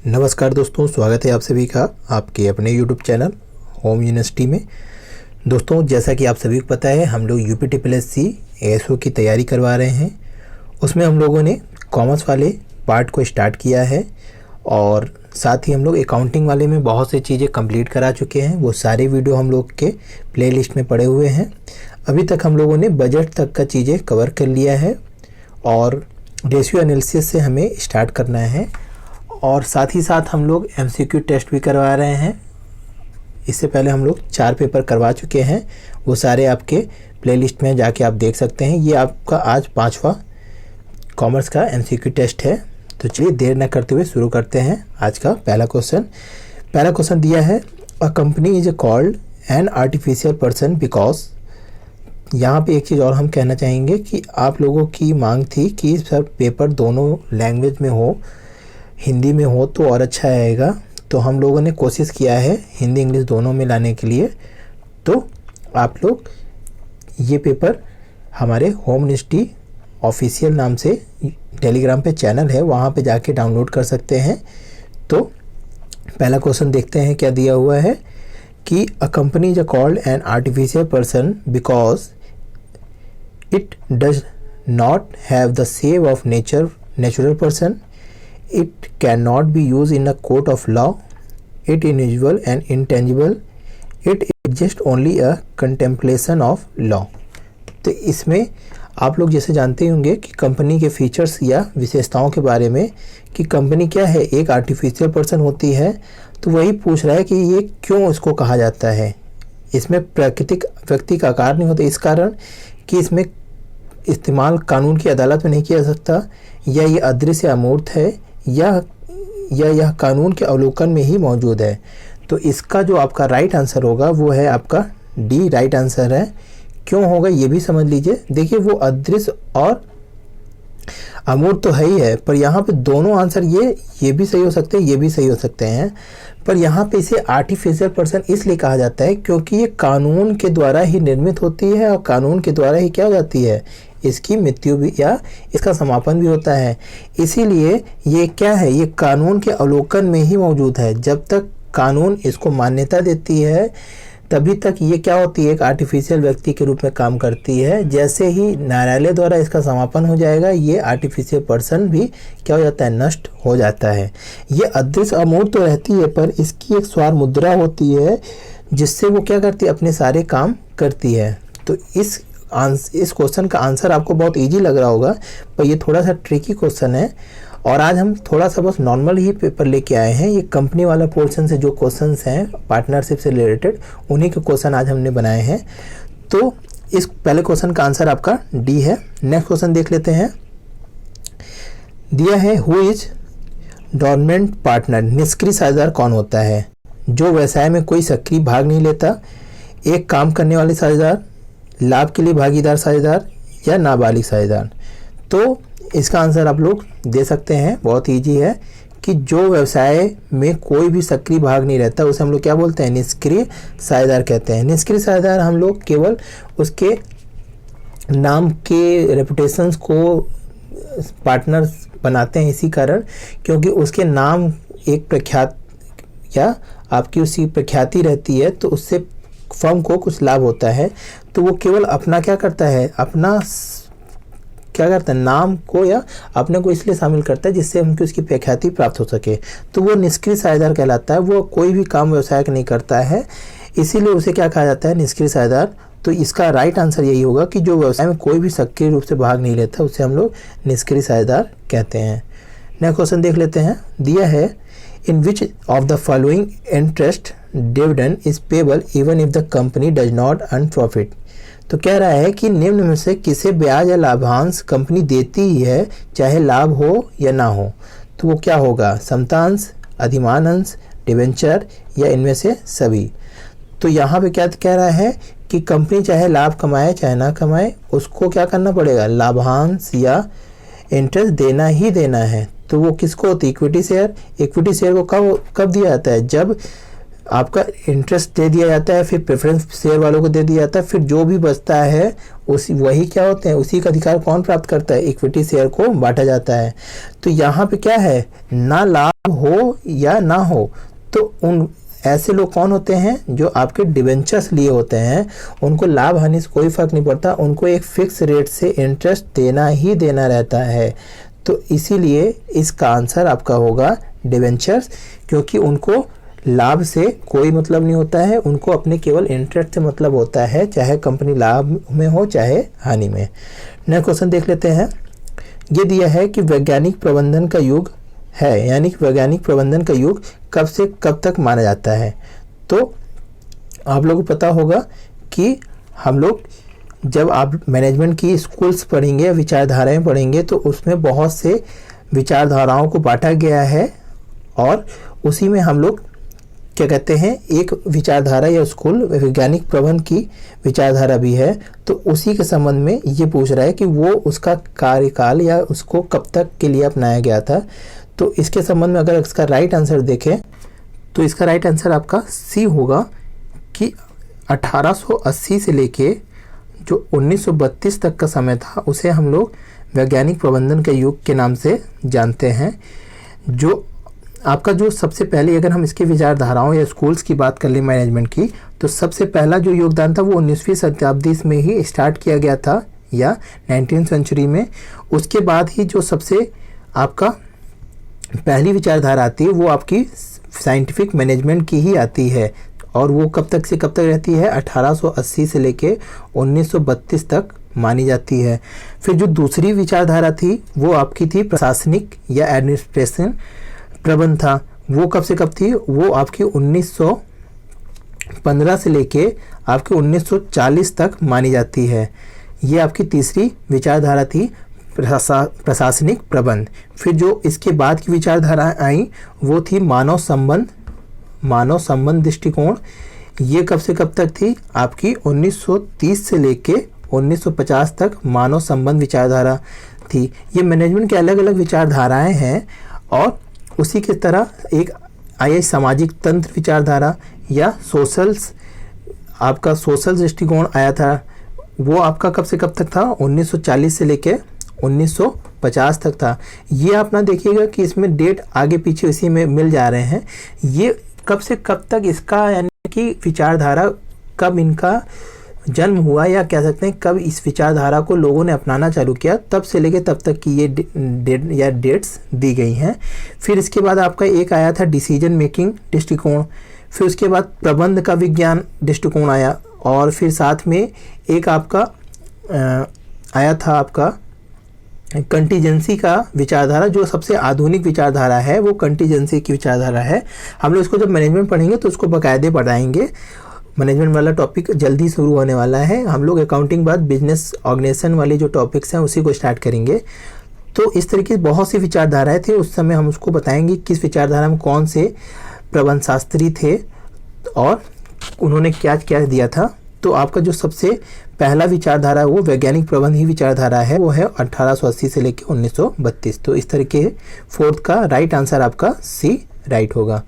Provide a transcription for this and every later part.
नमस्कार दोस्तों, स्वागत है आप सभी का आपके अपने YouTube चैनल होम यूनिवर्सिटी में। दोस्तों, जैसा कि आप सभी को पता है, हम लोग UPTPLSC ASO की तैयारी करवा रहे हैं। उसमें हम लोगों ने कॉमर्स वाले पार्ट को स्टार्ट किया है और साथ ही हम लोग अकाउंटिंग वाले में बहुत सी चीज़ें कंप्लीट करा चुके हैं। वो सारे वीडियो हम लोग के प्लेलिस्ट में पड़े हुए हैं। अभी तक हम लोगों ने बजट तक का चीज़ें कवर कर लिया है और रेशियो एनालिसिस से हमें स्टार्ट करना है और साथ ही साथ हम लोग MCQ टेस्ट भी करवा रहे हैं। इससे पहले हम लोग 4 पेपर करवा चुके हैं। वो सारे आपके प्लेलिस्ट में जाके आप देख सकते हैं। ये आपका आज 5वां कॉमर्स का MCQ टेस्ट है। तो चलिए देर न करते हुए शुरू करते हैं आज का पहला क्वेश्चन दिया है, a company is called an artificial person because. यहाँ पे एक चीज़ और हम कहना चाहेंगे कि आप लोगों की मांग थी कि सर पेपर दोनों लैंग्वेज में हो, हिंदी में हो तो और अच्छा आएगा। तो हम लोगों ने कोशिश किया है हिंदी इंग्लिश दोनों में लाने के लिए। तो आप लोग ये पेपर हमारे होम यूनिवर्सिटी ऑफिशियल नाम से टेलीग्राम पे चैनल है, वहाँ पे जाके डाउनलोड कर सकते हैं। तो पहला क्वेश्चन देखते हैं क्या दिया हुआ है कि a company is called an artificial person because it does not have the shape of natural person. It cannot be used in a court of law. It is invisible and intangible. It is just only a contemplation of law. तो इसमें आप लोग जैसे जानते होंगे कि company के features या विशेषताओं के बारे में कि कंपनी क्या है, एक आर्टिफिशियल पर्सन होती है। तो वही पूछ रहा है कि ये क्यों इसको कहा जाता है। इसमें प्राकृतिक व्यक्ति का आकार नहीं होता, इस कारण कि इसमें इस्तेमाल कानून की अदालत में नहीं किया जा सकता, या ये अदृश्य अमूर्त है, या यह कानून के अवलोकन में ही मौजूद है। तो इसका जो आपका राइट आंसर होगा वो है आपका डी राइट आंसर है। क्यों होगा ये भी समझ लीजिए। देखिए, वो अदृश्य और अमूर्त तो है ही है, पर यहाँ पे दोनों आंसर ये भी सही हो सकते हैं, ये भी सही हो सकते हैं। पर यहाँ पे इसे आर्टिफिशियल पर्सन इसलिए कहा जाता है क्योंकि ये कानून के द्वारा ही निर्मित होती है और कानून के द्वारा ही क्या हो जाती है, इसकी मृत्यु भी या इसका समापन भी होता है। इसीलिए ये क्या है, ये कानून के अवलोकन में ही मौजूद है। जब तक कानून इसको मान्यता देती है तभी तक ये क्या होती है, एक आर्टिफिशियल व्यक्ति के रूप में काम करती है। जैसे ही न्यायालय द्वारा इसका समापन हो जाएगा, ये आर्टिफिशियल पर्सन भी क्या हो जाता है, नष्ट हो जाता है। ये अदृश्य अमूर्त तो रहती है, पर इसकी एक स्वर मुद्रा होती है जिससे वो क्या करती है, अपने सारे काम करती है। तो इस क्वेश्चन का आंसर आपको बहुत इजी लग रहा होगा, पर ये थोड़ा सा ट्रिकी क्वेश्चन है। और आज हम थोड़ा सा बस नॉर्मल ही पेपर लेके आए हैं। ये कंपनी वाला पोर्शन से जो क्वेश्चंस हैं पार्टनरशिप से रिलेटेड, उन्हीं के क्वेश्चन आज हमने बनाए हैं। तो इस पहले क्वेश्चन का आंसर आपका डी है। नेक्स्ट क्वेश्चन देख लेते हैं। दिया है, हु इज डोरमेंट पार्टनर। निष्क्रिय साझेदार कौन होता है? जो व्यवसाय में कोई सक्रिय भाग नहीं लेता, एक काम करने वाले साझेदार, लाभ के लिए भागीदार साझेदार, या नाबालिग साझेदार। तो इसका आंसर आप लोग दे सकते हैं, बहुत इजी है कि जो व्यवसाय में कोई भी सक्रिय भाग नहीं रहता उसे हम लोग क्या बोलते हैं, निष्क्रिय साझेदार कहते हैं। निष्क्रिय साझेदार हम लोग केवल उसके नाम के रेपुटेशंस को पार्टनर बनाते हैं इसी कारण, क्योंकि उसके नाम एक प्रख्यात या आपकी उसी प्रख्याति रहती है, तो उससे फर्म को कुछ लाभ होता है। तो वो केवल अपना क्या करता है, अपना क्या करता है, नाम को या अपने को इसलिए शामिल करता है जिससे उनकी उसकी प्रख्याति प्राप्त हो सके। तो वो निष्क्रिय साझेदार कहलाता है। वो कोई भी काम व्यवसाय नहीं करता है, इसीलिए उसे क्या कहा जाता है, निष्क्रिय साझेदार। तो इसका राइट आंसर यही होगा कि जो व्यवसाय में कोई भी सक्रिय रूप से भाग नहीं लेता उसे हम लोग निष्क्रिय साझेदार कहते हैं। नेक्स्ट क्वेश्चन देख लेते हैं। दिया है, in which of the following interest dividend is payable even if the company does not earn profit. तो कह रहा है कि निम्न में से किसे ब्याज या लाभांश कंपनी देती ही है, चाहे लाभ हो या ना हो। तो वो क्या होगा, समतांश, अधिमान अंश, डिवेंचर, या इनमें से सभी। तो यहाँ पे क्या कह रहा है कि कंपनी चाहे लाभ कमाए चाहे ना कमाए, उसको क्या करना पड़ेगा, लाभांश या इंटरेस्ट देना ही देना है। तो वो किसको होती है, इक्विटी शेयर। इक्विटी शेयर को कब दिया जाता है, जब आपका इंटरेस्ट दे दिया जाता है, फिर प्रेफरेंस शेयर वालों को दे दिया जाता है, फिर जो भी बचता है उसी वही क्या होते हैं, उसी का अधिकार कौन प्राप्त करता है, इक्विटी शेयर को बांटा जाता है। तो यहाँ पे क्या है, ना लाभ हो या ना हो, तो उन ऐसे लोग कौन होते हैं जो आपके डिबेंचर्स लिए होते हैं, उनको लाभ हानि से कोई फर्क नहीं पड़ता, उनको एक फिक्स रेट से इंटरेस्ट देना ही देना रहता है। तो इसीलिए इसका आंसर आपका होगा डिबेंचर्स, क्योंकि उनको लाभ से कोई मतलब नहीं होता है, उनको अपने केवल इंटरेस्ट से मतलब होता है, चाहे कंपनी लाभ में हो चाहे हानि में। नेक्स्ट क्वेश्चन देख लेते हैं। ये दिया है कि वैज्ञानिक प्रबंधन का युग है, यानी कि वैज्ञानिक प्रबंधन का युग कब से कब तक माना जाता है। तो आप लोगों को पता होगा कि हम लोग जब आप मैनेजमेंट की स्कूल्स पढ़ेंगे, विचारधाराएं पढ़ेंगे, तो उसमें बहुत से विचारधाराओं को बांटा गया है और उसी में हम लोग क्या कहते हैं, एक विचारधारा या स्कूल वैज्ञानिक प्रबंधन की विचारधारा भी है। तो उसी के संबंध में ये पूछ रहा है कि वो उसका कार्यकाल या उसको कब तक के लिए अपनाया गया था। तो इसके संबंध में अगर इसका राइट आंसर देखें तो इसका राइट आंसर आपका सी होगा कि 1880 से लेके जो 1932 तक का समय था उसे हम लोग वैज्ञानिक प्रबंधन के युग के नाम से जानते हैं। जो आपका जो सबसे पहले, अगर हम इसकी विचारधाराओं या स्कूल्स की बात कर लें मैनेजमेंट की, तो सबसे पहला जो योगदान था वो 19वीं शताब्दी में ही स्टार्ट किया गया था या 19th सेंचुरी में। उसके बाद ही जो सबसे आपका पहली विचारधारा आती है वो आपकी साइंटिफिक मैनेजमेंट की ही आती है, और वो कब तक से कब तक रहती है, 1880 से लेके 1932 तक मानी जाती है। फिर जो दूसरी विचारधारा थी वो आपकी थी प्रशासनिक या एडमिनिस्ट्रेशन प्रबंध था। वो कब से कब थी, वो आपकी 1915 से लेके आपके 1940 तक मानी जाती है। ये आपकी तीसरी विचारधारा थी प्रशासनिक प्रबंध। फिर जो इसके बाद की विचारधारा आई वो थी मानव संबंध दृष्टिकोण। ये कब से कब तक थी, आपकी 1930 से लेके 1950 तक मानव संबंध विचारधारा थी। ये मैनेजमेंट के अलग अलग विचारधाराएं हैं। और उसी की तरह एक आई सामाजिक तंत्र विचारधारा या आपका सोशल दृष्टिकोण आया था। वो आपका कब से कब तक था, 1940 से लेके 1950 तक था। ये अपना देखिएगा कि इसमें डेट आगे पीछे इसी में मिल जा रहे हैं। ये कब से कब तक इसका, यानी कि विचारधारा कब इनका जन्म हुआ या कह सकते हैं कब इस विचारधारा को लोगों ने अपनाना चालू किया, तब से लेके तब तक की ये डेट्स दी गई हैं। फिर इसके बाद आपका एक आया था डिसीजन मेकिंग दृष्टिकोण। फिर उसके बाद प्रबंध का विज्ञान दृष्टिकोण आया, और फिर साथ में एक आपका आया था आपका कंटीजेंसी का विचारधारा। जो सबसे आधुनिक विचारधारा है वो कंटीजेंसी की विचारधारा है। हम लोग इसको जब मैनेजमेंट पढ़ेंगे तो उसको बाकायदे पढ़ाएंगे। मैनेजमेंट वाला टॉपिक जल्दी शुरू होने वाला है। हम लोग अकाउंटिंग बाद बिजनेस ऑर्गेनाइजेशन वाले जो टॉपिक्स हैं उसी को स्टार्ट करेंगे। तो इस तरीके की बहुत सी विचारधाराएं थी उस समय, हम उसको बताएंगे किस विचारधारा में कौन से प्रबंध शास्त्री थे और उन्होंने क्या क्या दिया था। तो आपका जो सबसे पहला विचारधारा है वो वैज्ञानिक प्रबंध ही विचारधारा है, वो है 1880 से लेकर 1932। तो इस तरीके फोर्थ का राइट आंसर आपका सी राइट होगा।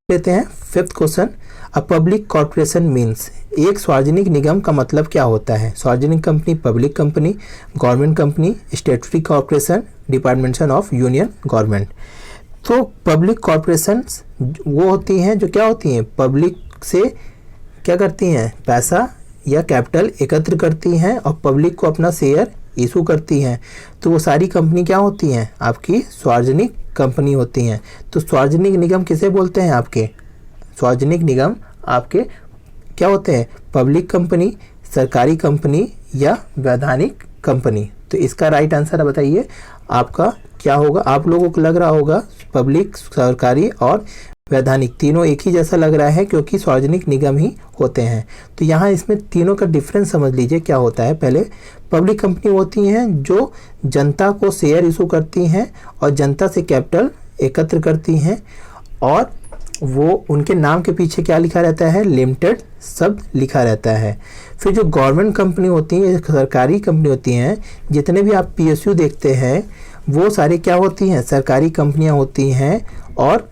लेते हैं fifth question. A public corporation means, एक सार्वजनिक निगम का मतलब क्या होता है। सार्वजनिक कंपनी, public company, government company, statutory corporation, department of union government. तो पब्लिक कॉर्पोरेशन वो होती हैं जो क्या होती हैं, पब्लिक से क्या करती हैं, पैसा या कैपिटल एकत्र करती हैं और पब्लिक को अपना शेयर इशू करती हैं। तो वो सारी कंपनी क्या होती हैं, आपकी सार्वजनिक कंपनी होती हैं। तो सार्वजनिक निगम किसे बोलते हैं, आपके सार्वजनिक निगम आपके क्या होते हैं, पब्लिक कंपनी, सरकारी कंपनी या वैधानिक कंपनी। तो इसका राइट आंसर बताइए आपका क्या होगा। आप लोगों को लग रहा होगा पब्लिक, सरकारी और वैधानिक तीनों एक ही जैसा लग रहा है क्योंकि सार्वजनिक निगम ही होते हैं। तो यहाँ इसमें तीनों का डिफरेंस समझ लीजिए क्या होता है। पहले पब्लिक कंपनी होती हैं जो जनता को शेयर इशू करती हैं और जनता से कैपिटल एकत्र करती हैं, और वो उनके नाम के पीछे क्या लिखा रहता है, लिमिटेड शब्द लिखा रहता है। फिर जो गवर्नमेंट कंपनी होती हैं, सरकारी कंपनी होती हैं, जितने भी आप PSU देखते हैं वो सारी क्या होती हैं, सरकारी कंपनियां होती हैं। और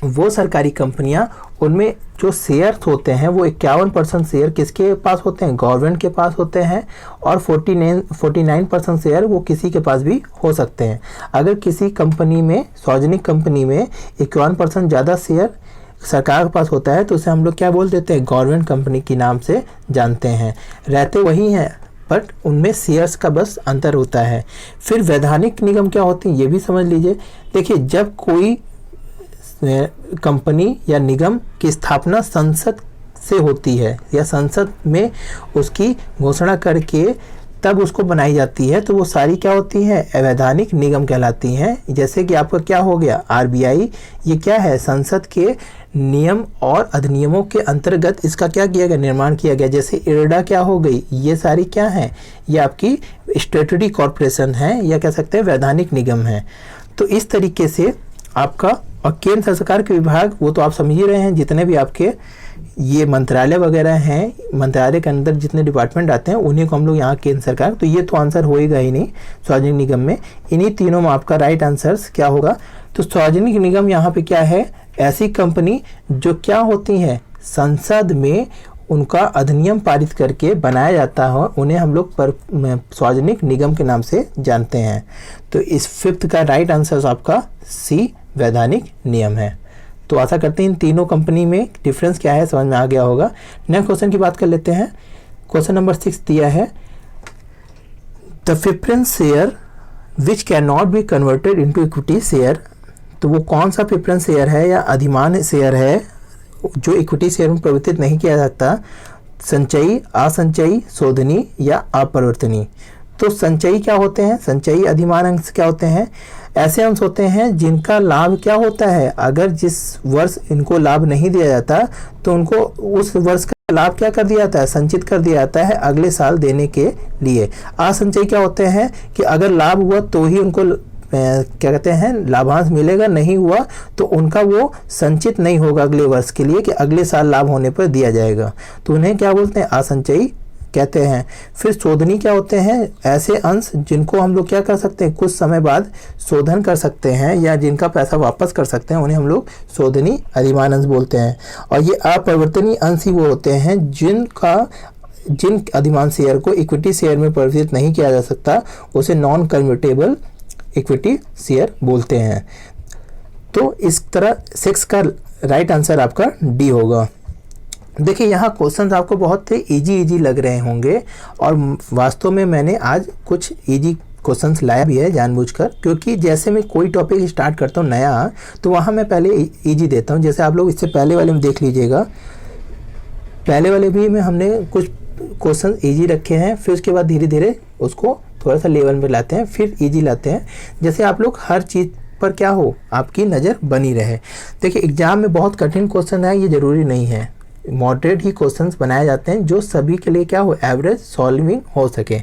वो सरकारी कंपनियां उनमें जो शेयर्स होते हैं वो 51% शेयर किसके पास होते हैं, गवर्नमेंट के पास होते हैं, और 49% शेयर वो किसी के पास भी हो सकते हैं। अगर किसी कंपनी में, सार्वजनिक कंपनी में 51% ज़्यादा शेयर सरकार के पास होता है तो उसे हम लोग क्या बोल देते हैं, गवर्नमेंट कंपनी के नाम से जानते हैं। रहते वही हैं बट उनमें शेयर्स का बस अंतर होता है। फिर वैधानिक निगम क्या होते हैं ये भी समझ लीजिए। देखिए, जब कोई कंपनी या निगम की स्थापना संसद से होती है या संसद में उसकी घोषणा करके तब उसको बनाई जाती है, तो वो सारी क्या होती हैं, अवैधानिक निगम कहलाती हैं। जैसे कि आपका क्या हो गया, आरबीआई, ये क्या है, संसद के नियम और अधिनियमों के अंतर्गत इसका क्या किया गया, निर्माण किया गया। जैसे इरडा क्या हो गई, ये सारी क्या है, ये आपकी स्टैट्यूटरी कॉर्पोरेशन है या कह सकते हैं वैधानिक निगम है। तो इस तरीके से आपका, और केंद्र सरकार के विभाग वो तो आप समझ ही रहे हैं, जितने भी आपके ये मंत्रालय वगैरह हैं, मंत्रालय के अंदर जितने डिपार्टमेंट आते हैं उन्हीं को हम लोग यहाँ केंद्र सरकार, तो ये तो आंसर होएगा ही नहीं सार्वजनिक निगम में। इन्हीं तीनों में आपका राइट आंसर क्या होगा। तो सार्वजनिक निगम यहाँ पे क्या है, ऐसी कंपनी जो क्या होती हैं, संसद में उनका अधिनियम पारित करके बनाया जाता है, उन्हें हम लोग सार्वजनिक निगम के नाम से जानते हैं। तो इस 5th का राइट आंसर आपका सी, वैधानिक नियम है। तो आशा करते हैं इन तीनों कंपनी में डिफरेंस क्या है समझ में आ गया होगा। नेक्स्ट क्वेश्चन की बात कर लेते हैं। क्वेश्चन नंबर 6 दिया है, the preference share which can not be converted into equity share. तो वो कौन सा प्रेफरेंस शेयर है या अधिमान शेयर है जो इक्विटी शेयर में परिवर्तित नहीं किया जाता, संचयी, असंचयी, शोधनी या अपरिवर्तनीय। तो संचयी क्या होते हैं, संचयी अधिमान अंश क्या होते हैं, ऐसे अंश होते हैं जिनका लाभ क्या होता है, अगर जिस वर्ष इनको लाभ नहीं दिया जाता तो उनको उस वर्ष का लाभ क्या कर दिया जाता है, संचित कर दिया जाता है अगले साल देने के लिए। असंचयी क्या होते हैं कि अगर लाभ हुआ तो ही उनको क्या कहते हैं, लाभांश मिलेगा, नहीं हुआ तो उनका वो संचित नहीं होगा अगले वर्ष के लिए कि अगले साल लाभ होने पर दिया जाएगा। तो उन्हें क्या बोलते हैं, असंचयी कहते हैं। फिर शोधनी क्या होते हैं, ऐसे अंश जिनको हम लोग क्या कर सकते हैं, कुछ समय बाद शोधन कर सकते हैं या जिनका पैसा वापस कर सकते हैं, उन्हें हम लोग शोधनी अधिमान अंश बोलते हैं। और ये अपरिवर्तनीय अंश ही वो होते हैं जिन अधिमान शेयर को इक्विटी शेयर में परिवर्तित नहीं किया जा सकता, उसे नॉन कन्वर्टेबल इक्विटी शेयर बोलते हैं। तो इस तरह 6 का राइट आंसर आपका डी होगा। देखिए, यहाँ क्वेश्चंस आपको बहुत इजी लग रहे होंगे और वास्तव में मैंने आज कुछ इजी क्वेश्चंस लाया भी है जानबूझकर, क्योंकि जैसे मैं कोई टॉपिक स्टार्ट करता हूँ नया तो वहाँ मैं पहले इजी देता हूँ। जैसे आप लोग इससे पहले वाले में देख लीजिएगा, पहले वाले भी में हमने कुछ क्वेश्चन इजी रखे हैं, फिर उसके बाद धीरे धीरे उसको थोड़ा सा लेवल में लाते हैं, फिर इजी लाते हैं। जैसे आप लोग हर चीज़ पर क्या हो, आपकी नज़र बनी रहे। देखिए, एग्जाम में बहुत कठिन क्वेश्चन है ये ज़रूरी नहीं है, मॉडरेट ही क्वेश्चंस बनाए जाते हैं जो सभी के लिए क्या हो, एवरेज सॉल्विंग हो सके।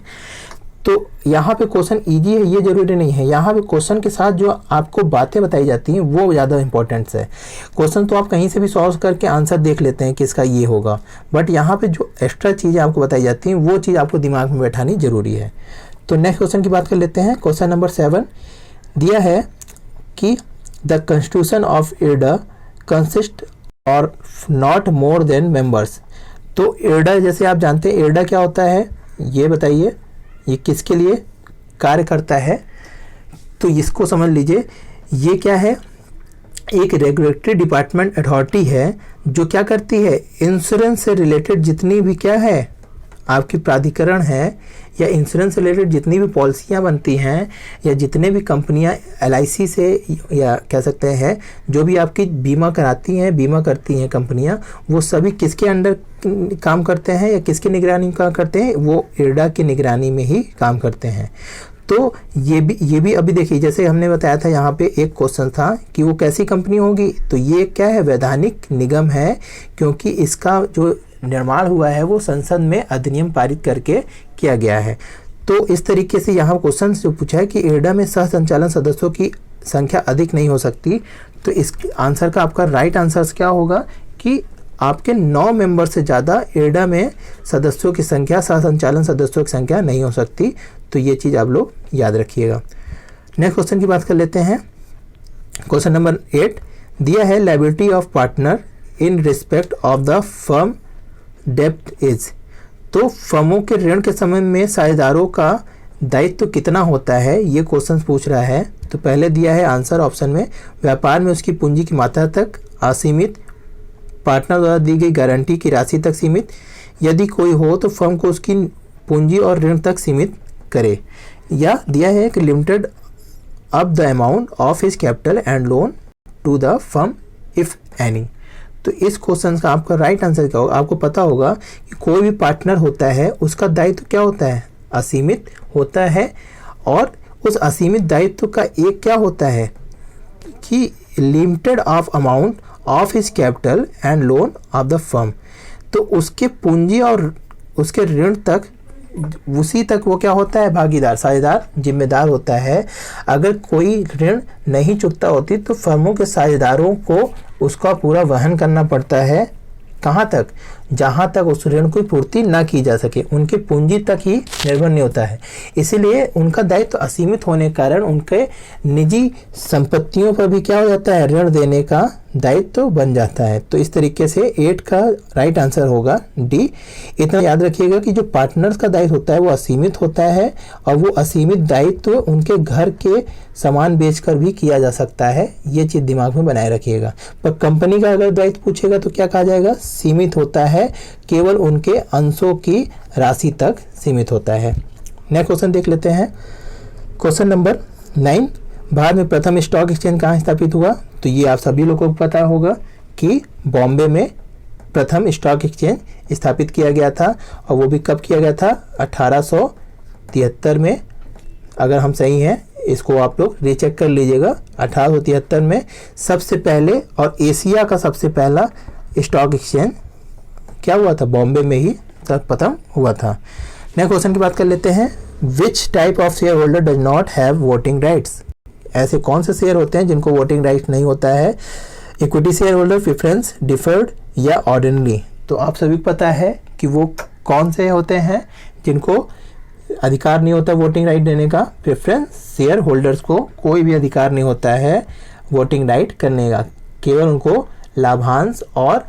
तो यहाँ पे क्वेश्चन इजी है ये जरूरी नहीं है, यहाँ पे क्वेश्चन के साथ जो आपको बातें बताई जाती हैं वो ज़्यादा इंपॉर्टेंट है। क्वेश्चन तो आप कहीं से भी सॉल्व करके आंसर देख लेते हैं कि इसका ये होगा, बट यहाँ पे जो एक्स्ट्रा चीज़ें आपको बताई जाती हैं वो चीज़ आपको दिमाग में बैठानी जरूरी है। तो नेक्स्ट क्वेश्चन की बात कर लेते हैं। क्वेश्चन नंबर 7 दिया है कि the constitution of IRDA consist और नॉट मोर देन मेंबर्स। तो इरडा, जैसे आप जानते हैं इरडा क्या होता है, ये बताइए, ये किसके लिए कार्य करता है। तो इसको समझ लीजिए, ये क्या है, एक रेगुलेटरी डिपार्टमेंट अथॉरिटी है जो क्या करती है, इंश्योरेंस से रिलेटेड जितनी भी क्या है आपकी प्राधिकरण है या इंश्योरेंस से रिलेटेड जितनी भी पॉलिसियाँ बनती हैं या जितने भी कंपनियां LIC से या कह सकते हैं जो भी आपकी बीमा कराती हैं, बीमा करती हैं कंपनियां, वो सभी किसके अंडर काम करते हैं या किसकी निगरानी का करते हैं, वो इरडा की निगरानी में ही काम करते हैं। तो ये भी अभी देखिए, जैसे हमने बताया था यहाँ पे एक क्वेश्चन था कि वो कैसी कंपनी होगी, तो ये क्या है, वैधानिक निगम है, क्योंकि इसका जो निर्माण हुआ है वो संसद में अधिनियम पारित करके किया गया है। तो इस तरीके से यहाँ क्वेश्चन जो पूछा है कि इरडा में सह संचालन सदस्यों की संख्या अधिक नहीं हो सकती, तो इस आंसर का आपका राइट आंसर क्या होगा कि आपके 9 मेंबर से ज़्यादा इरडा में सदस्यों की संख्या, सह संचालन सदस्यों की संख्या नहीं हो सकती। तो ये चीज़ आप लोग याद रखिएगा। नेक्स्ट क्वेश्चन की बात कर लेते हैं। क्वेश्चन नंबर 8 दिया है liability of partner in respect of the firm डेब्ट इज। तो फर्मों के ऋण के समय में साझेदारों का दायित्व कितना होता है, ये क्वेश्चन पूछ रहा है। तो पहले दिया है आंसर ऑप्शन में, व्यापार में उसकी पूंजी की मात्रा तक असीमित, पार्टनर द्वारा दी गई गारंटी की राशि तक सीमित, यदि कोई हो तो फर्म को उसकी पूंजी और ऋण तक सीमित करे। या दिया है कि limited up the amount of his capital and loan to the firm if any. तो इस क्वेश्चन का आपका राइट आंसर क्या होगा? आपको पता होगा कि कोई भी पार्टनर होता है उसका दायित्व क्या होता है? असीमित होता है। और उस असीमित दायित्व का एक क्या होता है कि limited of amount of his capital and loan of the firm. तो उसके पूंजी और उसके ऋण तक, उसी तक वो क्या होता है? भागीदार, साझेदार, जिम्मेदार होता है। अगर कोई ऋण नहीं चुकता होती तो फर्मों के साझेदारों को उसका पूरा वहन करना पड़ता है। कहाँ तक? जहाँ तक उस ऋण की पूर्ति ना की जा सके, उनकी पूंजी तक ही निर्भर नहीं होता है। इसीलिए उनका दायित्व असीमित होने के कारण उनके निजी संपत्तियों पर भी क्या हो जाता है? ऋण देने का दायित्व बन जाता है। तो इस तरीके से 8 का राइट आंसर होगा डी। इतना याद रखिएगा कि जो पार्टनर्स का दायित्व होता है वो असीमित होता है, और वो असीमित दायित्व उनके घर के सामान बेचकर भी किया जा सकता है। ये चीज़ दिमाग में बनाए रखिएगा। पर कंपनी का अगर दायित्व पूछेगा तो क्या कहा जाएगा? सीमित होता है, केवल उनके अंशों की राशि तक सीमित होता है। नेक्स्ट क्वेश्चन देख लेते हैं। क्वेश्चन नंबर 9, भारत में प्रथम स्टॉक एक्सचेंज कहाँ स्थापित हुआ? तो ये आप सभी लोगों को पता होगा कि बॉम्बे में प्रथम स्टॉक एक्सचेंज स्थापित किया गया था। और वो भी कब किया गया था? 1873 में। अगर हम सही हैं इसको आप लोग रीचेक कर लीजिएगा। 1873 में सबसे पहले और एशिया का सबसे पहला स्टॉक एक्सचेंज क्या हुआ था? बॉम्बे में ही प्रथम हुआ था। नेक्स्ट क्वेश्चन की बात कर लेते हैं। Which type of share holder does not have voting rights? ऐसे कौन से शेयर होते हैं जिनको वोटिंग राइट नहीं होता है? Equity share holder, preference, deferred या ऑर्डिनरी। तो आप सभी को पता है कि वो कौन से होते हैं जिनको अधिकार नहीं होता वोटिंग राइट देने का? प्रेफरेंस शेयर होल्डर्स को कोई भी अधिकार नहीं होता है वोटिंग राइट करने का, केवल उनको लाभांश और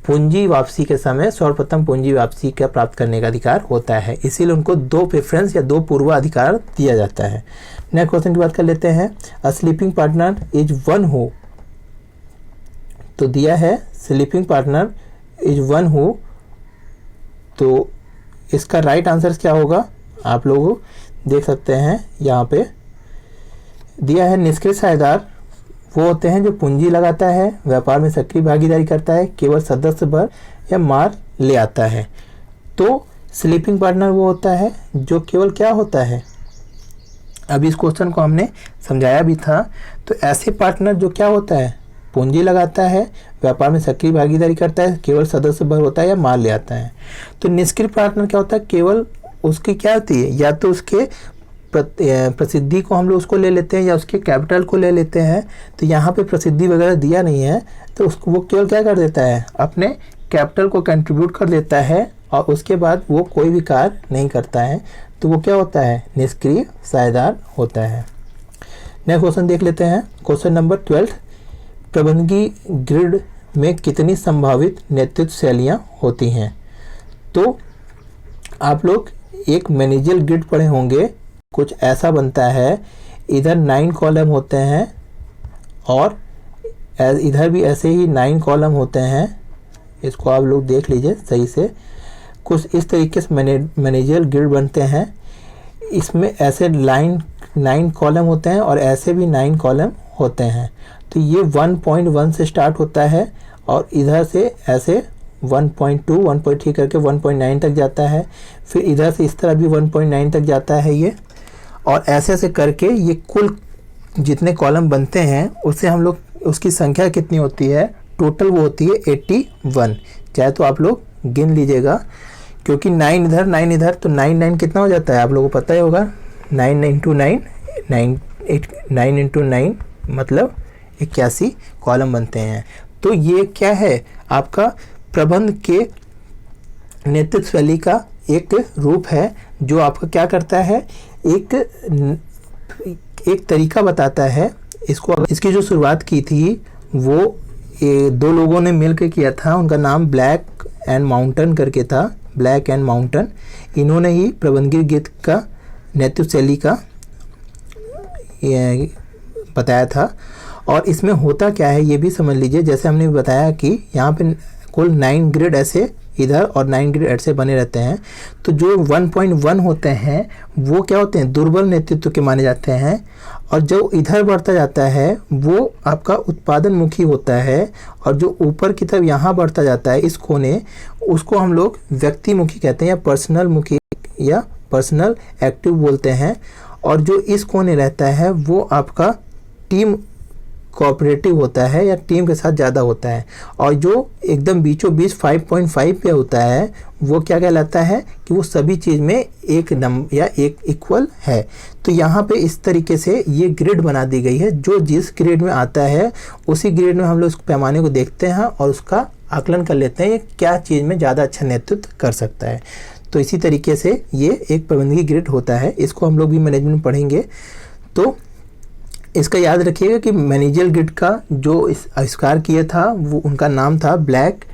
पूंजी वापसी के समय सर्वप्रथम पूंजी वापसी का प्राप्त करने का अधिकार होता है। इसीलिए उनको 2 प्रेफरेंस या 2 पूर्वाधिकार दिया जाता है। नेक्स्ट क्वेश्चन की बात कर लेते हैं। A sleeping partner is one who. तो दिया है sleeping partner is one who. तो इसका राइट आंसर क्या होगा? आप लोग देख सकते हैं यहाँ पे दिया है निष्क्रिय साझेदार वो होते हैं जो पूंजी लगाता है, व्यापार में सक्रिय भागीदारी करता है, केवल सदस्य भर या मार ले आता है। तो स्लीपिंग पार्टनर वो होता है जो केवल क्या होता है? अभी इस क्वेश्चन को हमने समझाया भी था। तो ऐसे पार्टनर जो क्या होता है? पूंजी लगाता है, व्यापार में सक्रिय भागीदारी करता है, केवल सदस्य भर होता है या माल ले आता है। तो निष्क्रिय पार्टनर क्या होता है? केवल उसकी क्या होती है? या तो उसके प्रसिद्धि को हम लोग उसको ले लेते हैं या उसके कैपिटल को ले लेते हैं। तो यहाँ पे प्रसिद्धि वगैरह दिया नहीं है, तो उसको वो केवल क्या कर देता है? अपने कैपिटल को कंट्रीब्यूट कर देता है और उसके बाद वो कोई भी कार्य नहीं करता है। तो वो क्या होता है? निष्क्रिय साझेदार होता है। नेक्स्ट क्वेश्चन देख लेते हैं। क्वेश्चन नंबर 12, प्रबंधकीय ग्रिड में कितनी संभावित नेतृत्व शैलियाँ होती हैं? तो आप लोग एक मैनेजरियल ग्रिड पढ़े होंगे, कुछ ऐसा बनता है। इधर 9 कॉलम होते हैं और इधर भी ऐसे ही 9 कॉलम होते हैं। इसको आप लोग देख लीजिए सही से। कुछ इस तरीके से मैनेजरियल ग्रिड बनते हैं। इसमें ऐसे 9 कॉलम होते हैं और ऐसे भी 9 कॉलम होते हैं। तो ये 1.1 से स्टार्ट होता है और इधर से ऐसे 1.2, 1.3 करके 1.9 तक जाता है। फिर इधर से इस तरह भी 1.9 तक जाता है ये, और ऐसे ऐसे करके ये कुल जितने कॉलम बनते हैं उससे हम लोग उसकी संख्या कितनी होती है? टोटल वो होती है 81। चाहे तो आप लोग गिन लीजिएगा, क्योंकि 9 इधर 9 इधर, तो 9 कितना हो जाता है आप लोगों को पता ही होगा। 9 इंटू 9 मतलब 81 कॉलम बनते हैं। तो ये क्या है? आपका प्रबंध के नेतृत्व शैली का एक रूप है जो आपका क्या करता है? एक तरीका बताता है। इसको इसकी जो शुरुआत की थी वो ये दो लोगों ने मिल के किया था, उनका नाम ब्लैक एंड माउंटेन करके था, ब्लैक एंड माउंटेन। इन्होंने ही प्रबंधित गीत का नेतृत्व शैली का बताया था। और इसमें होता क्या है ये भी समझ लीजिए। जैसे हमने बताया कि यहाँ पे कुल 9 ग्रिड ऐसे इधर और 9 ग्रिड ऐसे बने रहते हैं। तो जो 1.1 होते हैं वो क्या होते हैं, दुर्बल नेतृत्व के माने जाते हैं। और जो इधर बढ़ता जाता है वो आपका उत्पादन मुखी होता है। और जो ऊपर की तरफ यहाँ बढ़ता जाता है इस कोने, उसको हम लोग व्यक्ति मुखी कहते हैं या पर्सनल मुखी या पर्सनल एक्टिव बोलते हैं। और जो इस कोने रहता है वो आपका टीम कोऑपरेटिव होता है या टीम के साथ ज़्यादा होता है। और जो एकदम बीचों बीच 5.5 पे होता है वो क्या कहलाता है कि वो सभी चीज़ में एक नंबर या एक इक्वल है। तो यहाँ पे इस तरीके से ये ग्रेड बना दी गई है। जो जिस ग्रेड में आता है उसी ग्रेड में हम लोग उस पैमाने को देखते हैं और उसका आकलन कर लेते हैं ये क्या चीज़ में ज़्यादा अच्छा नेतृत्व कर सकता है। तो इसी तरीके से ये एक प्रबंधकीय ग्रेड होता है। इसको हम लोग भी मैनेजमेंट में पढ़ेंगे। तो इसका याद रखिएगा कि मैनेजर ग्रिड का जो आविष्कार किया था वो उनका नाम था ब्लैक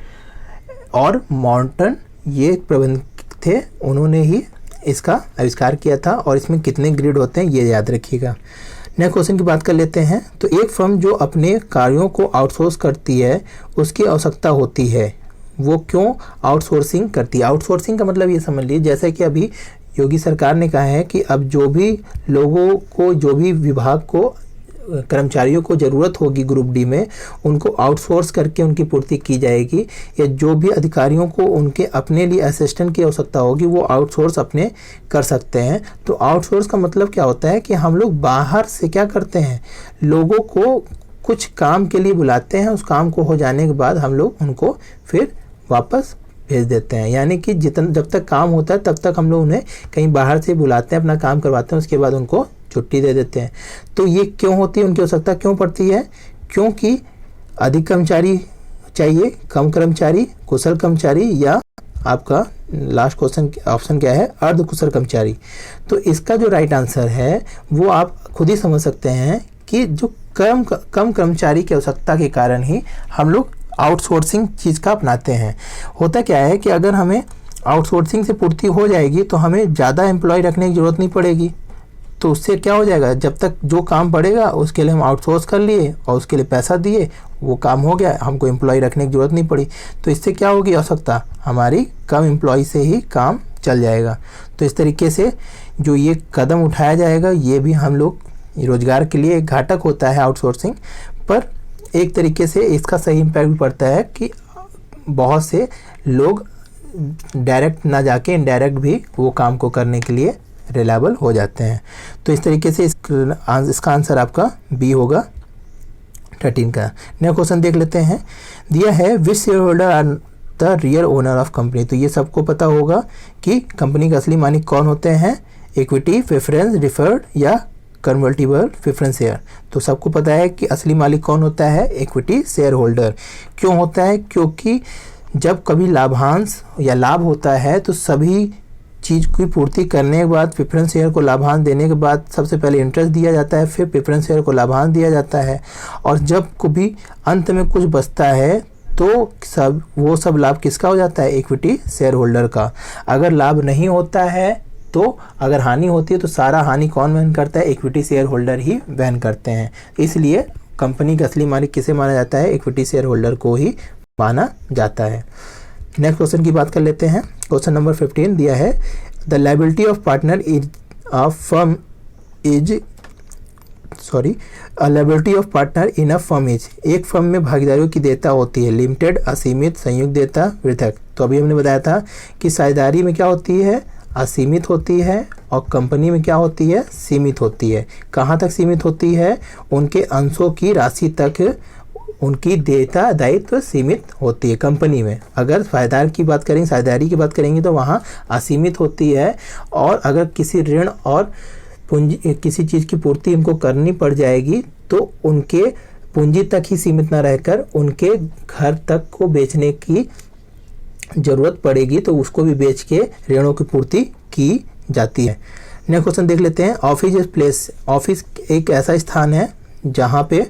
और माउंटेन। ये प्रबंधक थे, उन्होंने ही इसका आविष्कार किया था। और इसमें कितने ग्रिड होते हैं ये याद रखिएगा। नेक्स्ट क्वेश्चन की बात कर लेते हैं। तो एक फर्म जो अपने कार्यों को आउटसोर्स करती है उसकी आवश्यकता होती है, वो क्यों आउटसोर्सिंग करती है। आउटसोर्सिंग का मतलब ये समझ लीजिए जैसे कि अभी योगी सरकार ने कहा है कि अब जो भी लोगों को, जो भी विभाग को कर्मचारियों को ज़रूरत होगी ग्रुप डी में, उनको आउटसोर्स करके उनकी पूर्ति की जाएगी। या जो भी अधिकारियों को उनके अपने लिए असिस्टेंट की आवश्यकता होगी वो आउटसोर्स अपने कर सकते हैं। तो आउटसोर्स का मतलब क्या होता है कि हम लोग बाहर से क्या करते हैं, लोगों को कुछ काम के लिए बुलाते हैं, उस काम को हो जाने के बाद हम लोग उनको फिर वापस भेज देते हैं। यानी कि जब तक काम होता है तब तक हम लोग उन्हें कहीं बाहर से बुलाते हैं, अपना काम करवाते हैं, उसके बाद उनको छुट्टी दे देते हैं। तो ये क्यों होती है, उनकी आवश्यकता क्यों पड़ती है, क्योंकि अधिक कर्मचारी चाहिए, कम कर्मचारी, कुशल कर्मचारी, या आपका लास्ट क्वेश्चन ऑप्शन क्या है, अर्ध कुशल कर्मचारी। तो इसका जो राइट आंसर है वो आप खुद ही समझ सकते हैं कि जो कम कर्मचारी की आवश्यकता के कारण ही हम लोग आउटसोर्सिंग चीज़ का अपनाते हैं। होता क्या है कि अगर हमें आउटसोर्सिंग से पूर्ति हो जाएगी तो हमें ज़्यादा एम्प्लॉय रखने की ज़रूरत नहीं पड़ेगी। तो उससे क्या हो जाएगा, जब तक जो काम पड़ेगा उसके लिए हम आउटसोर्स कर लिए और उसके लिए पैसा दिए, वो काम हो गया, हमको एम्प्लॉय रखने की ज़रूरत नहीं पड़ी। तो इससे क्या होगी आवश्यकता, हमारी कम एम्प्लॉय से ही काम चल जाएगा। तो इस तरीके से जो ये कदम उठाया जाएगा ये भी हम लोग रोज़गार के लिए एक घातक होता है आउटसोर्सिंग, पर एक तरीके से इसका सही इम्पैक्ट भी पड़ता है कि बहुत से लोग डायरेक्ट ना जाके इनडायरेक्ट भी वो काम को करने के लिए रिलायबल हो जाते हैं। तो इस तरीके से इसका आंसर आपका बी होगा 13 का। नेक्स्ट क्वेश्चन देख लेते हैं। दिया है which share holder are the real owner of company. तो ये सबको पता होगा कि कंपनी का असली मालिक कौन होते हैं, इक्विटी, प्रेफरेंस, डिफर्ड या कन्वर्टिबल प्रेफरेंस शेयर। तो सबको पता है कि असली मालिक कौन होता है, इक्विटी शेयर होल्डर। क्यों होता है, क्योंकि जब कभी लाभांश या लाभ होता है तो सभी चीज़ की पूर्ति करने के बाद प्रेफरेंस शेयर को लाभांश देने के बाद सबसे पहले इंटरेस्ट दिया जाता है, फिर प्रेफरेंस शेयर को लाभांश दिया जाता है। और जब कभी अंत में कुछ बचता है तो वो सब लाभ किसका हो जाता है, इक्विटी शेयर होल्डर का। अगर लाभ नहीं होता है तो अगर हानि होती है तो सारा हानि कौन वहन करता है, इक्विटी शेयर होल्डर ही वहन करते हैं। इसलिए कंपनी का असली मालिक किसे माना जाता है, इक्विटी शेयर होल्डर को ही माना जाता है। नेक्स्ट क्वेश्चन की बात कर लेते हैं। क्वेश्चन नंबर 15 दिया है the liability of partner is a firm is liability of partner in a firm is. एक फर्म में भागीदारियों की देयता होती है लिमिटेड, असीमित, संयुक्त देयता, पृथक। तो अभी हमने बताया था कि साझेदारी में क्या होती है, असीमित होती है, और कंपनी में क्या होती है, सीमित होती है। कहाँ तक सीमित होती है, उनके अंशों की राशि तक उनकी देयता दायित्व सीमित होती है कंपनी में। अगर साझेदार की बात करेंगे, साझेदारी की बात करेंगे तो वहाँ असीमित होती है। और अगर किसी ऋण और पूंजी, किसी चीज़ की पूर्ति उनको करनी पड़ जाएगी तो उनके पूंजी तक ही सीमित ना रहकर उनके घर तक को बेचने की ज़रूरत पड़ेगी, तो उसको भी बेच के ऋणों की पूर्ति की जाती है। नेक्स्ट क्वेश्चन देख लेते हैं। Office is place. ऑफिस एक ऐसा स्थान है जहाँ पे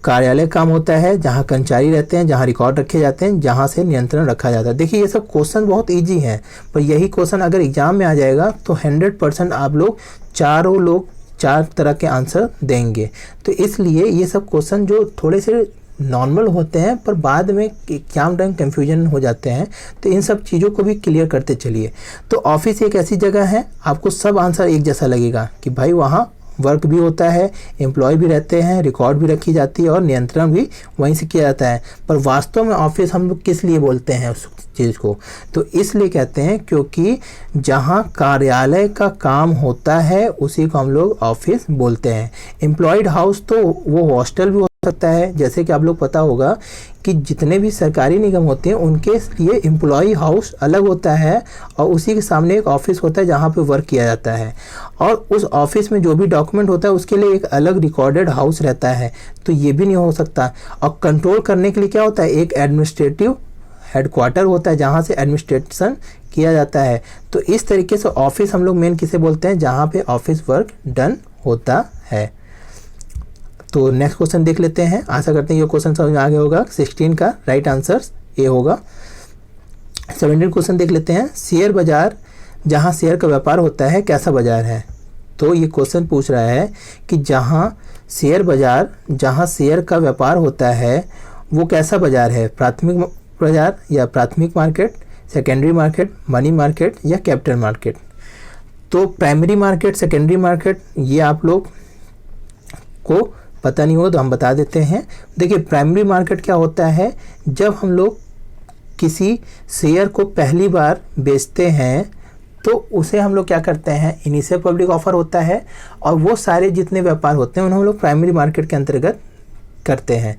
कार्यालय काम होता है, जहाँ कर्मचारी रहते हैं, जहाँ रिकॉर्ड रखे जाते हैं, जहाँ से नियंत्रण रखा जाता है। देखिए ये सब क्वेश्चन बहुत इजी हैं, पर यही क्वेश्चन अगर एग्जाम में आ जाएगा तो 100% आप लोग चार तरह के आंसर देंगे। तो इसलिए ये सब क्वेश्चन जो थोड़े से नॉर्मल होते हैं पर बाद में एग्जाम टाइम कन्फ्यूजन हो जाते हैं, तो इन सब चीज़ों को भी क्लियर करते चलिए। तो ऑफिस एक ऐसी जगह है, आपको सब आंसर एक जैसा लगेगा कि भाई वहाँ वर्क भी होता है, एम्प्लॉय भी रहते हैं, रिकॉर्ड भी रखी जाती है और नियंत्रण भी वहीं से किया जाता है। पर वास्तव में ऑफिस हम लोग किस लिए बोलते हैं उस चीज़ को? तो इसलिए कहते हैं क्योंकि जहां कार्यालय का काम होता है उसी को हम लोग ऑफिस बोलते हैं। एम्प्लॉयड हाउस तो वो हॉस्टल भी हो सकता है, जैसे कि आप लोग पता होगा कि जितने भी सरकारी निगम होते हैं उनके लिए एम्प्लॉय हाउस अलग होता है और उसी के सामने एक ऑफिस होता है जहाँ पे वर्क किया जाता है, और उस ऑफिस में जो भी डॉक्यूमेंट होता है उसके लिए एक अलग रिकॉर्डेड हाउस रहता है। तो ये भी नहीं हो सकता। और कंट्रोल करने के लिए क्या होता है, एक एडमिनिस्ट्रेटिव हेडक्वार्टर होता है जहाँ से एडमिनिस्ट्रेशन किया जाता है। तो इस तरीके से ऑफिस हम लोग मेन किसे बोलते हैं, जहाँ पे ऑफिस वर्क डन होता है। तो नेक्स्ट क्वेश्चन देख लेते हैं। आशा करते हैं ये क्वेश्चन समझ में आ गया होगा। 16 का राइट आंसर ए होगा। 17 क्वेश्चन देख लेते हैं। शेयर बाजार जहां शेयर का व्यापार होता है कैसा बाजार है? तो ये क्वेश्चन पूछ रहा है कि जहां शेयर बाजार जहां शेयर का व्यापार होता है वो कैसा बाजार है? प्राथमिक बाजार या प्राथमिक market, secondary market, money market या कैपिटल मार्केट? तो प्राइमरी मार्केट, सेकेंडरी मार्केट ये आप लोग को पता नहीं हो तो हम बता देते हैं। देखिए प्राइमरी मार्केट क्या होता है, जब हम लोग किसी शेयर को पहली बार बेचते हैं तो उसे हम लोग क्या करते हैं, इनिशियल पब्लिक ऑफर होता है और वो सारे जितने व्यापार होते हैं उन्हें हम लोग प्राइमरी मार्केट के अंतर्गत करते हैं।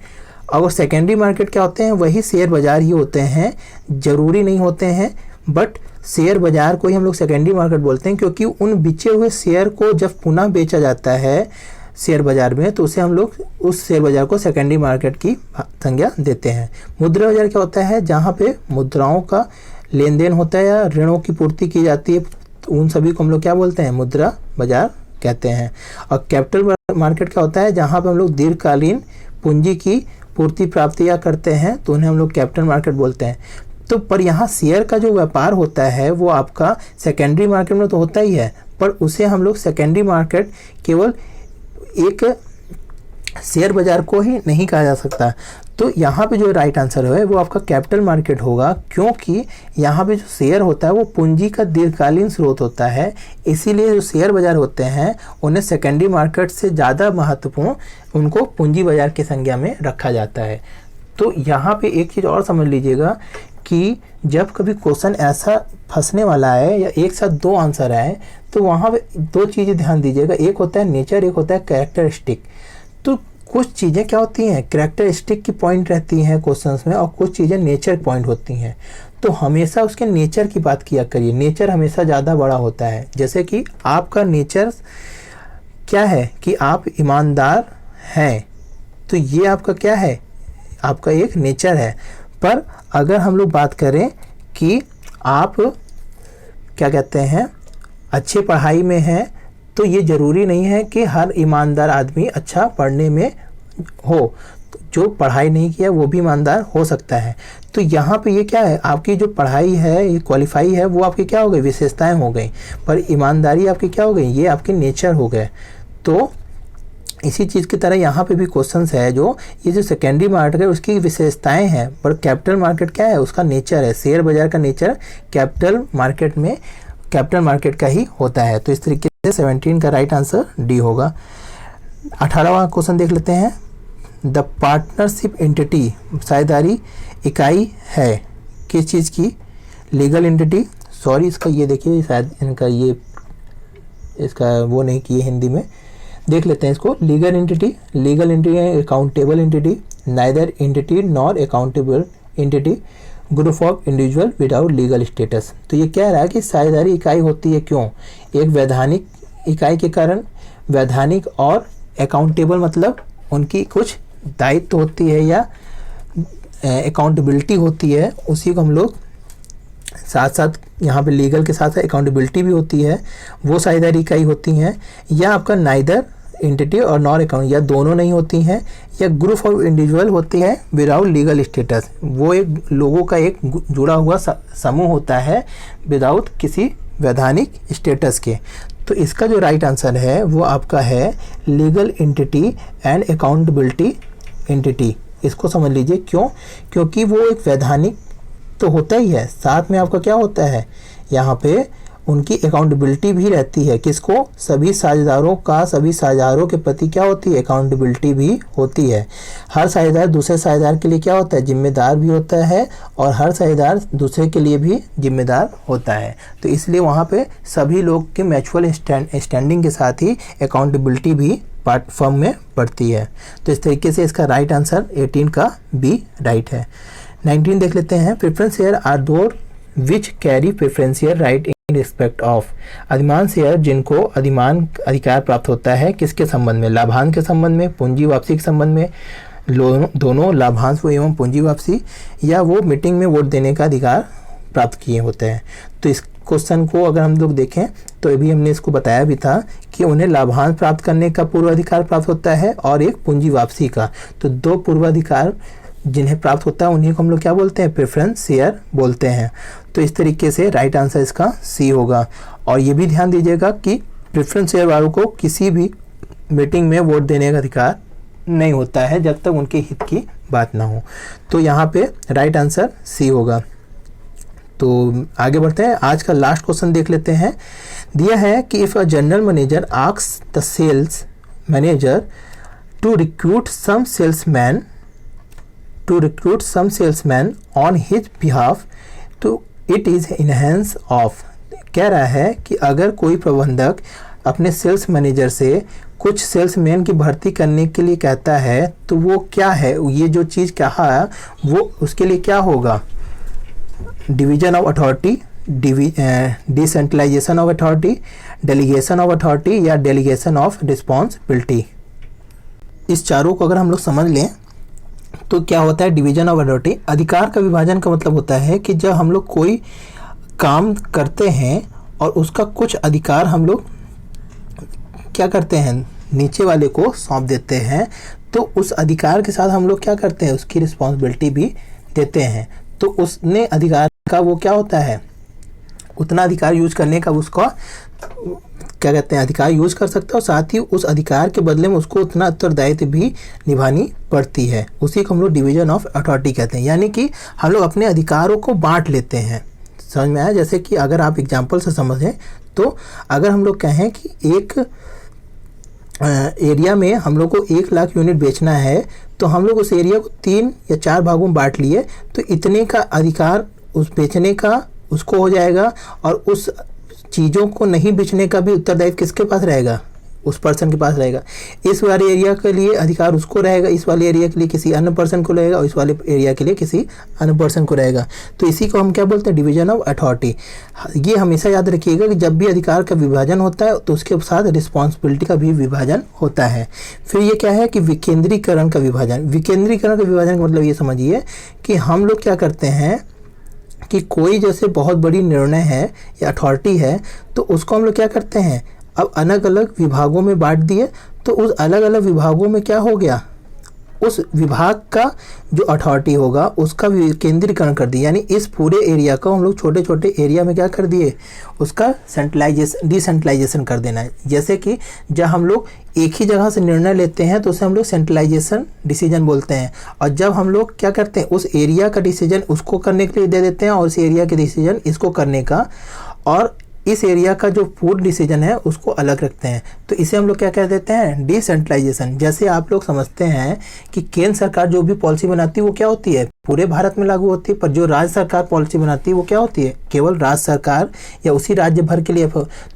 और सेकेंडरी मार्केट क्या होते हैं, वही शेयर बाजार ही होते हैं, ज़रूरी नहीं होते हैं, बट शेयर बाजार को ही हम लोग सेकेंडरी मार्केट बोलते हैं क्योंकि उन बिचे हुए शेयर को जब पुनः बेचा जाता है शेयर बाजार में तो उसे हम लोग उस शेयर बाजार को सेकेंडरी मार्केट की संज्ञा देते हैं। मुद्रा बाजार क्या होता है, जहाँ पे मुद्राओं का लेन देन होता है या ऋणों की पूर्ति की जाती है, तो उन सभी को हम लोग क्या बोलते हैं, मुद्रा बाजार कहते हैं। और कैपिटल मार्केट क्या होता है, जहाँ पे हम लोग दीर्घकालीन पूंजी की पूर्ति प्राप्तियाँ करते हैं तो उन्हें हम लोग कैपिटल मार्केट बोलते हैं। तो पर यहाँ शेयर का जो व्यापार होता है वो आपका सेकेंडरी मार्केट में तो होता ही है, पर उसे हम लोग सेकेंडरी मार्केट केवल एक शेयर बाजार को ही नहीं कहा जा सकता। तो यहाँ पे जो राइट आंसर है वो आपका कैपिटल मार्केट होगा, क्योंकि यहाँ पे जो शेयर होता है वो पूंजी का दीर्घकालीन स्रोत होता है, इसीलिए जो शेयर बाजार होते हैं उन्हें सेकेंडरी मार्केट से ज़्यादा महत्वपूर्ण उनको पूंजी बाजार की संज्ञा में रखा जाता है। तो यहाँ पे एक चीज़ और समझ लीजिएगा कि जब कभी क्वेश्चन ऐसा फंसने वाला है या एक साथ दो आंसर आए तो वहाँ पे दो चीज़ें ध्यान दीजिएगा, एक होता है नेचर, एक होता है कैरेक्टरिस्टिक। तो कुछ चीज़ें क्या होती हैं, कैरेक्टरिस्टिक की पॉइंट रहती हैं क्वेश्चंस में और कुछ चीज़ें नेचर पॉइंट होती हैं। तो हमेशा उसके नेचर की बात किया करिए, नेचर हमेशा ज़्यादा बड़ा होता है। जैसे कि आपका नेचर क्या है कि आप ईमानदार हैं, तो ये आपका क्या है, आपका एक नेचर है। पर अगर हम लोग बात करें कि आप क्या कहते हैं अच्छे पढ़ाई में हैं, तो ये ज़रूरी नहीं है कि हर ईमानदार आदमी अच्छा पढ़ने में हो, जो पढ़ाई नहीं किया वो भी ईमानदार हो सकता है। तो यहाँ पे ये क्या है, आपकी जो पढ़ाई है, ये क्वालिफाई है, वो आपकी क्या हो गई, विशेषताएं हो गई, पर ईमानदारी आपकी क्या हो गई, ये आपके नेचर हो गए। तो इसी चीज़ की तरह यहाँ पे भी क्वेश्चंस है, जो ये जो सेकेंडरी मार्केट है उसकी विशेषताएं हैं, पर कैपिटल मार्केट क्या है, उसका नेचर है। शेयर बाजार का नेचर कैपिटल मार्केट में कैपिटल मार्केट का ही होता है। तो इस तरीके से 17 का राइट आंसर डी होगा। 18वां क्वेश्चन देख लेते हैं। द पार्टनरशिप एंटिटी साझेदारी इकाई है किस चीज़ की, लीगल एंटिटी, सॉरी इसका ये देखिए शायद इनका ये इसका वो नहीं किए हिंदी में, देख लेते हैं इसको। Legal entity, legal entity accountable entity, neither entity nor accountable entity, group of individual without legal status. तो ये कह रहा है कि साझेदारी इकाई होती है क्यों, एक वैधानिक इकाई के कारण, वैधानिक और अकाउंटेबल मतलब उनकी कुछ दायित्व होती है या अकाउंटेबिलिटी होती है, उसी को हम लोग साथ साथ यहाँ पे लीगल के साथ अकाउंटेबिलिटी भी होती है, वो साझेदारी इकाई होती हैं। या आपका नाइदर एंटिटी और नॉन अकाउंट, या दोनों नहीं होती हैं, या ग्रुप ऑफ इंडिविजुअल होती है विदाउट लीगल स्टेटस। वो एक लोगों का एक जुड़ा हुआ समूह होता है विदाउट किसी वैधानिक स्टेटस के। तो इसका जो राइट आंसर है वो आपका है legal entity and accountability entity. इसको समझ लीजिए, क्यों? क्योंकि वो एक वैधानिक तो होता ही है, साथ में आपका क्या होता है, यहाँ पे उनकी अकाउंटेबिलिटी भी रहती है। किसको? सभी साझेदारों का, सभी साझेदारों के प्रति क्या होती है, अकाउंटेबिलिटी भी होती है। हर साझेदार दूसरे साझेदार के लिए क्या होता है, जिम्मेदार भी होता है, और हर साझेदार दूसरे के लिए भी जिम्मेदार होता है। तो इसलिए वहाँ पे सभी लोग के म्यूचुअल स्टैंडिंग के साथ ही अकाउंटेबिलिटी भी पार्ट फर्म में पड़ती है। तो इस तरीके से इसका राइट आंसर 18 का बी राइट है। 19 देख लेते हैं। प्रेफरेंस शेयर आर दोर which carry preferential right in respect of. अधिमान शेयर जिनको अधिमान अधिकार प्राप्त होता है किसके संबंध में, लाभांश के संबंध में, पूंजी वापसी के संबंध में, दोनों लाभांश एवं पूंजी वापसी, या वो मीटिंग में वोट देने का अधिकार प्राप्त किए होते हैं। तो इस क्वेश्चन को अगर हम लोग देखें तो अभी हमने इसको बताया भी था कि उन्हें लाभांश प्राप्त करने का पूर्वाधिकार प्राप्त होता है और एक पूंजी वापसी का। तो दो पूर्वाधिकार जिन्हें प्राप्त होता है उन्हीं को हम लोग क्या बोलते हैं, प्रेफरेंस शेयर बोलते हैं। तो इस तरीके से राइट आंसर इसका सी होगा। और ये भी ध्यान दीजिएगा कि प्रेफरेंस शेयर वालों को किसी भी मीटिंग में वोट देने का अधिकार नहीं होता है जब तक उनके हित की बात ना हो। तो यहाँ पे राइट आंसर सी होगा। तो आगे बढ़ते हैं, आज का लास्ट क्वेश्चन देख लेते हैं। दिया है कि if a general manager asks the sales manager to recruit some salesman on his behalf, तो इट इज इनहेंस ऑफ। कह रहा है कि अगर कोई प्रबंधक अपने सेल्स मैनेजर से कुछ सेल्समैन की भर्ती करने के लिए कहता है तो वो क्या है, ये जो चीज़ कहा वो उसके लिए क्या होगा, division of authority, decentralization of authority, delegation of authority, या डेलीगेशन ऑफ रिस्पॉन्सिबिलिटी। इस चारों को अगर हम लोग समझ लें तो क्या होता है, डिवीजन ऑफ अथॉरिटी, अधिकार का विभाजन का मतलब होता है कि जब हम लोग कोई काम करते हैं और उसका कुछ अधिकार हम लोग क्या करते हैं, नीचे वाले को सौंप देते हैं, तो उस अधिकार के साथ हम लोग क्या करते हैं, उसकी रिस्पॉन्सिबिलिटी भी देते हैं। तो उसने अधिकार का वो क्या होता है, उतना अधिकार यूज करने का उसका क्या कहते हैं, अधिकार यूज कर सकता है, और साथ ही उस अधिकार के बदले में उसको उतना उत्तरदायित्व भी निभानी पड़ती है। उसी को हम लोग डिवीजन ऑफ अथॉरिटी कहते हैं। यानी कि हम लोग अपने अधिकारों को बांट लेते हैं। समझ में आया? जैसे कि अगर आप एग्जाम्पल से समझें तो अगर हम लोग कहें कि एक एरिया में हम लोग को 1 लाख यूनिट बेचना है, तो हम लोग उस एरिया को 3 या 4 भागों में बांट लिए, तो इतने का अधिकार उस बेचने का उसको हो जाएगा, और उस चीज़ों को नहीं बेचने का भी उत्तरदायित्व किसके पास रहेगा, उस पर्सन के पास रहेगा। इस वाले एरिया के लिए अधिकार उसको रहेगा, इस वाले एरिया के लिए किसी अन्य पर्सन को रहेगा, और इस वाले एरिया के लिए किसी अन्य पर्सन को रहेगा। तो इसी को हम क्या बोलते हैं, डिवीजन ऑफ अथॉरिटी। ये हमेशा याद रखिएगा कि जब भी अधिकार का विभाजन होता है तो उसके साथ रिस्पॉन्सिबिलिटी का भी विभाजन होता है। फिर ये क्या है कि विकेंद्रीकरण का विभाजन। विकेंद्रीकरण का विभाजन का मतलब ये समझिए कि हम लोग क्या करते हैं कि कोई जैसे बहुत बड़ी निर्णय है या अथॉरिटी है, तो उसको हम लोग क्या करते हैं, अब अलग अलग विभागों में बांट दिए, तो उस अलग अलग विभागों में क्या हो गया, उस विभाग का जो अथॉरिटी होगा उसका केंद्रीकरण कर दिया। यानी इस पूरे एरिया को हम लोग छोटे छोटे एरिया में क्या कर दिए, उसका डिसेंट्रलाइजेशन कर देना है। जैसे कि जब हम लोग एक ही जगह से निर्णय लेते हैं तो उसे हम लोग सेंट्रलाइजेशन डिसीजन बोलते हैं, और जब हम लोग क्या करते हैं, उस एरिया का डिसीजन उसको करने के लिए दे देते हैं और उस एरिया के डिसीजन इसको करने का, और इस एरिया का जो पूर्ण डिसीजन है उसको अलग रखते हैं। तो इसे हम लोग क्या कह देते हैं, डिसेंट्रलाइजेशन। जैसे आप लोग समझते हैं कि केंद्र सरकार जो भी पॉलिसी बनाती है वो क्या होती है, पूरे भारत में लागू होती है, पर जो राज्य सरकार पॉलिसी बनाती है वो क्या होती है, केवल राज्य सरकार या उसी राज्य भर के लिए।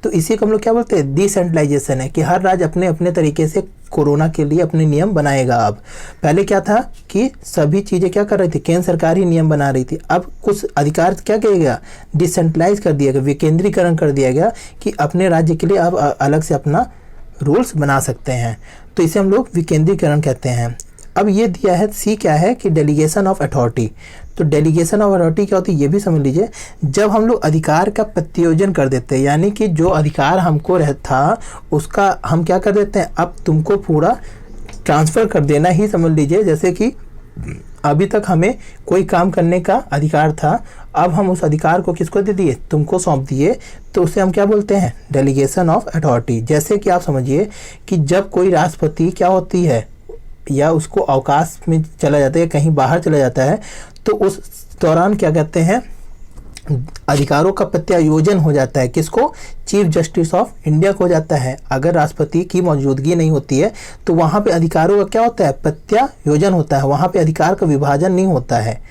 तो इसी को हम लोग क्या बोलते हैं, डिसेंट्रलाइजेशन है, कि हर राज्य अपने अपने तरीके से कोरोना के लिए अपने नियम बनाएगा। अब पहले क्या था कि सभी चीज़ें क्या कर रही थी, केंद्र सरकार ही नियम बना रही थी। अब कुछ अधिकार क्या किया गया, डिसेंट्रलाइज कर दिया गया, विकेंद्रीकरण कर दिया गया, कि अपने राज्य के लिए आप अलग से अपना रूल्स बना सकते हैं। तो इसे हम लोग विकेंद्रीकरण कहते हैं। अब ये दिया है सी क्या है कि डेलीगेशन ऑफ अथॉरिटी। तो डेलीगेशन ऑफ अथॉरिटी क्या होती है ये भी समझ लीजिए। जब हम लोग अधिकार का प्रत्यायोजन कर देते हैं, यानी कि जो अधिकार हमको था उसका हम क्या कर देते हैं, अब तुमको पूरा ट्रांसफ़र कर देना ही समझ लीजिए। जैसे कि अभी तक हमें कोई काम करने का अधिकार था, अब हम उस अधिकार को किसको दे दिए, तुमको सौंप दिए, तो उसे हम क्या बोलते हैं, डेलीगेशन ऑफ अथॉरिटी। जैसे कि आप समझिए कि जब कोई राष्ट्रपति क्या होती है या उसको अवकाश में चला जाता है, कहीं बाहर चला जाता है, तो उस दौरान क्या कहते हैं, अधिकारों का प्रत्यायोजन हो जाता है। किसको, चीफ जस्टिस ऑफ इंडिया को हो जाता है। अगर राष्ट्रपति की मौजूदगी नहीं होती है तो वहाँ पे अधिकारों का क्या होता है, प्रत्यायोजन होता है, वहाँ पे अधिकार का विभाजन नहीं होता है।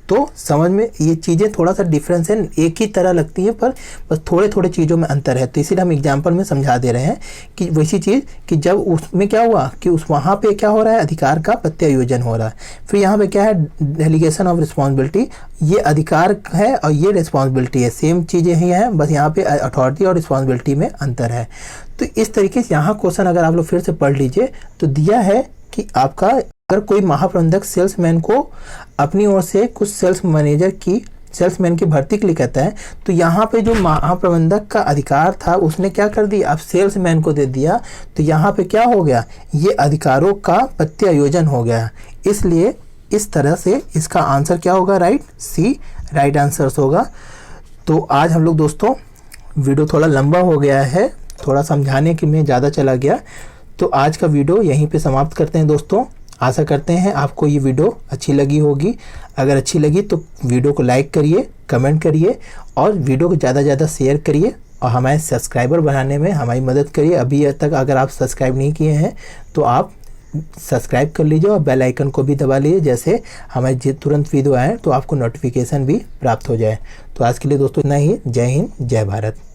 तो समझ में ये चीज़ें थोड़ा सा डिफरेंस है, एक ही तरह लगती हैं पर बस थोड़े थोड़े चीज़ों में अंतर है। तो इसीलिए हम एग्जाम्पल में समझा दे रहे हैं कि वैसी चीज़ कि जब उसमें क्या हुआ कि उस वहाँ पे क्या हो रहा है, अधिकार का प्रत्यायोजन हो रहा है। फिर यहाँ पे क्या है, डेलीगेशन ऑफ रिस्पॉन्सिबिलिटी, ये अधिकार है और ये रिस्पॉन्सिबिलिटी है, सेम चीज़ें ही हैं, बस यहाँ पे अथॉरिटी और रिस्पॉन्सिबिलिटी में अंतर है। तो इस तरीके से यहाँ क्वेश्चन अगर आप लोग फिर से पढ़ लीजिए तो दिया है कि आपका अगर कोई महाप्रबंधक सेल्समैन को अपनी ओर से कुछ सेल्समैन की भर्ती के लिए कहता है, तो यहाँ पे जो महाप्रबंधक का अधिकार था उसने क्या कर दिया, अब सेल्समैन को दे दिया। तो यहाँ पे क्या हो गया, ये अधिकारों का प्रत्यायोजन हो गया। इसलिए इस तरह से इसका आंसर क्या होगा, राइट, सी राइट आंसर होगा। तो आज हम लोग दोस्तों वीडियो थोड़ा लंबा हो गया है, थोड़ा समझाने के में ज़्यादा चला गया, तो आज का वीडियो यहीं पे समाप्त करते हैं दोस्तों। आशा करते हैं आपको ये वीडियो अच्छी लगी होगी। अगर अच्छी लगी तो वीडियो को लाइक करिए, कमेंट करिए और वीडियो को ज़्यादा से ज़्यादा शेयर करिए और हमारे सब्सक्राइबर बनाने में हमारी मदद करिए। अभी तक अगर आप सब्सक्राइब नहीं किए हैं तो आप सब्सक्राइब कर लीजिए और बेल आइकन को भी दबा लीजिए, जैसे हमारे तुरंत वीडियो आए तो आपको नोटिफिकेशन भी प्राप्त हो जाए। तो आज के लिए दोस्तों इतना ही। जय हिंद, जय भारत।